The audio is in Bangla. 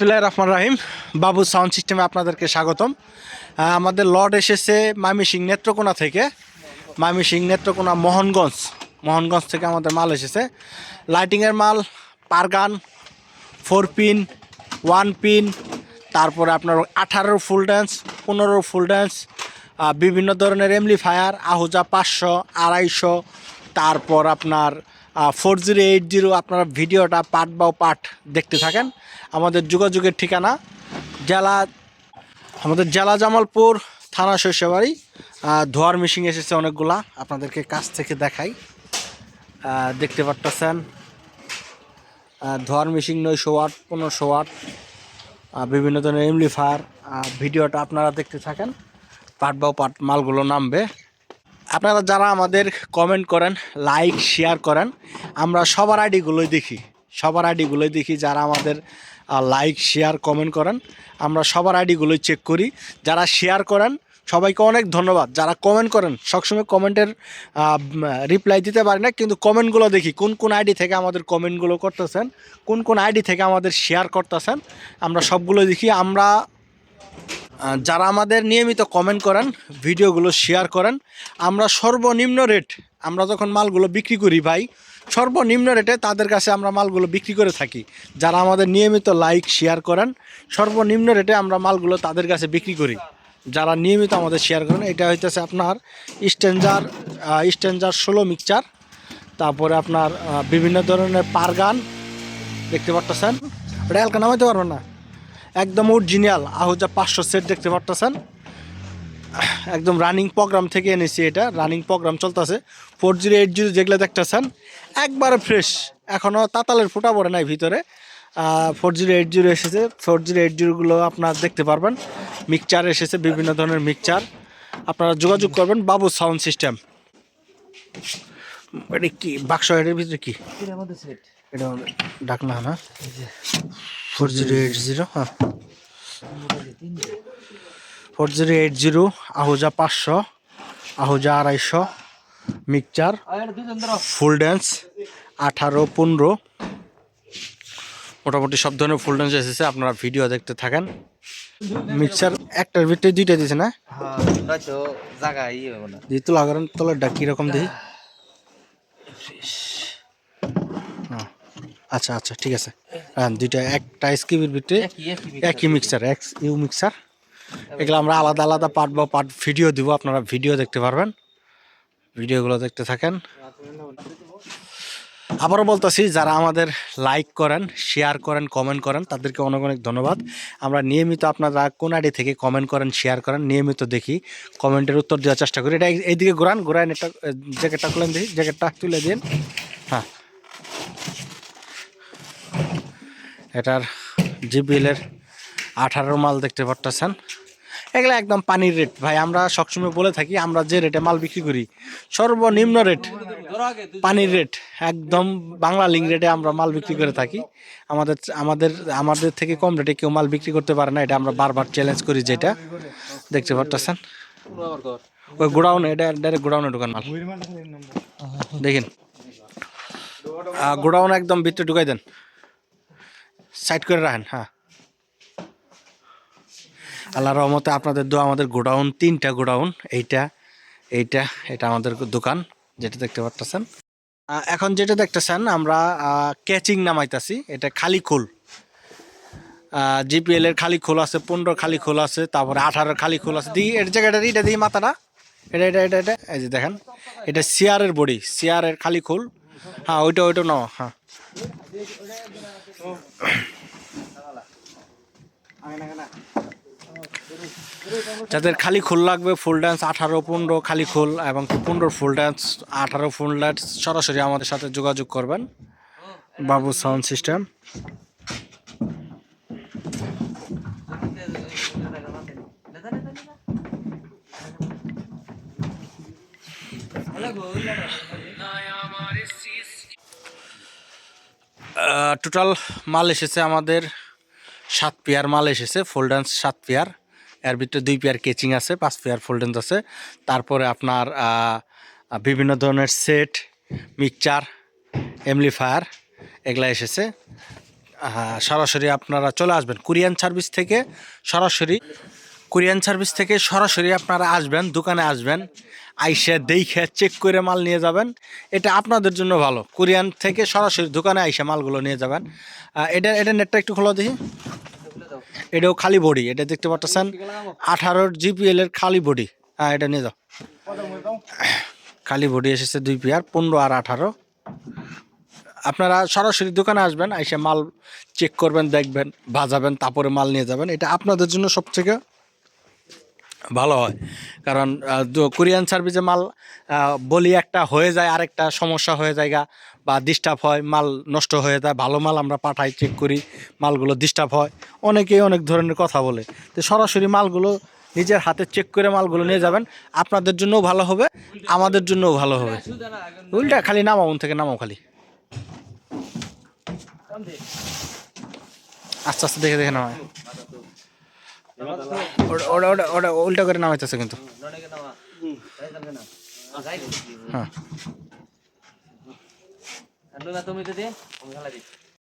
বিসমিল্লাহির রহমানির রহিম। বাবু সাউন্ড সিস্টেমে আপনাদেরকে স্বাগতম। আমাদের লর্ড এসেছে ময়মনসিংহ নেত্রকোনা থেকে, ময়মনসিংহ নেত্রকোনা মোহনগঞ্জ থেকে আমাদের মাল এসেছে। লাইটিংয়ের মাল, পারগান, 4 পিন, 1 পিন, তারপরে আপনার 18 ফুল ড্যান্স, 15 ফুল ড্যান্স, বিভিন্ন ধরনের এমপ্লিফায়ার, আহুজা 500, 250, তারপর আপনার 4080। আপনারা ভিডিওটা পার্ট বাই পার্ট দেখতে থাকেন। আমাদের যোগাযোগের ঠিকানা জেলা জামালপুর, থানা শৈশবাড়ি। ধোয়ার মেশিন এসেছে অনেকগুলা, আপনাদেরকে কাছ থেকে দেখাই। দেখতে পারতেছেন ধোয়ার মেশিন 900 ওয়াট, 1500 ওয়াট, বিভিন্ন ধরনের এমপ্লিফায়ার। ভিডিওটা আপনারা দেখতে থাকেন, পার্ট বাই পার্ট মালগুলো নামবে। আপনারা যারা আমাদের কমেন্ট করেন, লাইক শেয়ার করেন, আমরা সবার আইডিগুলোই দেখি। যারা আমাদের লাইক শেয়ার কমেন্ট করেন, আমরা সবার আইডিগুলোই চেক করি। যারা শেয়ার করেন সবাইকে অনেক ধন্যবাদ। যারা কমেন্ট করেন, সবসময় কমেন্টের রিপ্লাই দিতে পারি না, কিন্তু কমেন্টগুলো দেখি কোন আইডি থেকে আমাদের কমেন্টগুলো করতেছেন, কোন আইডি থেকে আমাদের শেয়ার করতেছেন, আমরা সবগুলো দেখি। যারা আমাদের নিয়মিত কমেন্ট করেন, ভিডিওগুলো শেয়ার করেন, আমরা সর্বনিম্ন রেট, আমরা যখন মালগুলো বিক্রি করি ভাই, সর্বনিম্ন রেটে তাদের কাছে আমরা মালগুলো বিক্রি করে থাকি। যারা আমাদের নিয়মিত লাইক শেয়ার করেন, সর্বনিম্ন রেটে আমরা মালগুলো তাদের কাছে বিক্রি করি, যারা নিয়মিত আমাদের শেয়ার করেন। এটা হইতেছে আপনার স্ট্যান্ডার 16 মিক্সচার, তারপরে আপনার বিভিন্ন ধরনের পারগান দেখতে পারতেছেন। ওটা হালকা নামাইতে পারবেন না, একদম অরিজিনাল আহুজা 500 সেট দেখতে পারতেছেন। একদম রানিং প্রোগ্রাম থেকে এনেছি, এটা রানিং প্রোগ্রাম চলতেছে। 4080 যেগুলো দেখতেছেন একবারে ফ্রেশ, এখনও তাতালের ফুটা পড়ে নাই ভিতরে। 4080 এসেছে, 4080গুলো আপনারা দেখতে পারবেন। মিক্সচার এসেছে, বিভিন্ন ধরনের মিক্সচার। আপনারা যোগাযোগ করবেন বাবু সাউন্ড সিস্টেম। এটা কি বাক্স, এটার ভিতরে কি এটা ডাকনা না 4080, হ্যাঁ 4080, আহুজা 500, আহুজা 250, মিক্সচার, ফুল ড্যান্স 18, 15, মোটামুটি সব ধরনের ফুল ড্যান্স এসেছে। আপনারা ভিডিও দেখতে থাকেন। মিক্সচার একটার ভিতরে দুইটা দিয়েছে না, যেহেতু লাগারেন তলারটা কীরকম দেখি। আচ্ছা আচ্ছা, ঠিক আছে। হ্যাঁ, দুইটা একটা স্কিপের ভিতরে একই মিক্সচার, ইউ মিক্সচার। এগুলো আমরা আলাদা আলাদা পার্ট বা পার্ট ভিডিও দিব, আপনারা ভিডিও দেখতে পারবেন। ভিডিওগুলো দেখতে থাকেন। আবারও বলতেছি, যারা আমাদের লাইক করেন, শেয়ার করেন, কমেন্ট করেন, তাদেরকে অনেক অনেক ধন্যবাদ। আমরা নিয়মিত, আপনারা কোন আইডি থেকে কমেন্ট করেন, শেয়ার করেন, নিয়মিত দেখি, কমেন্টের উত্তর দেওয়ার চেষ্টা করি। এটা এইদিকে ঘোরান, একটা জ্যাকেটটা খুলেন দেখি, জ্যাকেটটা তুলে দিন। হ্যাঁ, এটার জিবিএলের 18 মাল দেখতে পারতেছেন। এগুলো একদম পানির রেট ভাই। আমরা সবসময় বলে থাকি, আমরা যে রেটে মাল বিক্রি করি সর্বনিম্ন রেট, পানির রেট, একদম বাংলা লিঙ্ক রেটে আমরা মাল বিক্রি করে থাকি। আমাদের থেকে কম রেটে কেউ মাল বিক্রি করতে পারে না, এটা আমরা বারবার চ্যালেঞ্জ করি। যেটা দেখতে পারতেছেন ওই গোডাউন, এটা ডাইরেক্ট গোডাউনে ঢুকান মাল। দেখেন গোডাউন একদম ভিতরে ঢুকাই দেন, সাইড করে রাখেন। হ্যাঁ, আল্লাহর রহমতে আপনাদের দোয়া, আমাদের গোডাউন 3টা গোডাউন, এইটা আমাদের দোকান, যেটা দেখতে পারতেছেন। এখন যেটা দেখতেছেন আমরা ক্যাচিং নামাইতেছি। এটা খালি খোল, জিপিএল এর খালি খোল আছে, 15 খালি খোল আছে, তারপরে 18 খালি খোল আছে। দিই এর জায়গাটা, এটা দিই মাথাটা, এটা এই যে দেখেন, এটা সিআরের বডি, সিআরের খালি খোল। হ্যাঁ, ওইটা নাও। হ্যাঁ, যাদের খালি খোল লাগবে, ফুল ড্যান্স 18, 15 খালি খোল এবং 15 ফুল ড্যান্স, 18 ফুল ড্যান্স, সরাসরি আমাদের সাথে যোগাযোগ করবেন। বাবু সাউন্ড সিস্টেম। টোটাল মাল এসেছে আমাদের 7 পেয়ার মাল এসেছে, ফুল ড্যান্স 7 পেয়ার, এর ভিতরে 2 পেয়ার কেচিং আছে, 5 পেয়ার ফুল ড্যান্স আছে। তারপরে আপনার বিভিন্ন ধরনের সেট, মিক্সচার, এমপ্লিফায়ার এগুলা এসেছে। হ্যাঁ, সরাসরি আপনারা চলে আসবেন কুরিয়ান সার্ভিস থেকে সরাসরি আপনারা আসবেন, দোকানে আসবেন, আইসা দেখে চেক করে মাল নিয়ে যাবেন। এটা আপনাদের জন্য ভালো, কুরিয়ান থেকে সরাসরি দোকানে আইসা মালগুলো নিয়ে যাবেন। এটা নেটটা একটু খোলা দেখি। এটাও খালি বডি, এটা দেখতে পাচ্ছেন 18 GPL এর খালি বডি। হ্যাঁ, এটা নিয়ে যাও। খালি বডি এসেছে 2 পেয়ার, 15 আর 18। আপনারা সরাসরি দোকানে আসবেন, আইসা মাল চেক করবেন, দেখবেন, ভাজাবেন, তারপরে মাল নিয়ে যাবেন। এটা আপনাদের জন্য সবথেকে ভালো হয়। কারণ কোরিয়ান সার্ভিসে মাল বলি একটা হয়ে যায়, আরেকটা সমস্যা হয়ে যায় বা ডিস্টার্ব হয়, মাল নষ্ট হয়ে যায়। ভালো মাল আমরা পাঠাই, চেক করি, মালগুলো ডিস্টার্ব হয়, অনেকেই অনেক ধরনের কথা বলে। তো সরাসরি মালগুলো নিজের হাতে চেক করে মালগুলো নিয়ে যাবেন, আপনাদের জন্যও ভালো হবে, আমাদের জন্যও ভালো হবে। উল্টা খালি নামাও, থেকে নামাও খালি, আস্তে আস্তে দেখে দেখে নামায়। ওটা ওটা ওটা উল্টা করে নামাইতেছে কিন্তু। হ্যাঁ,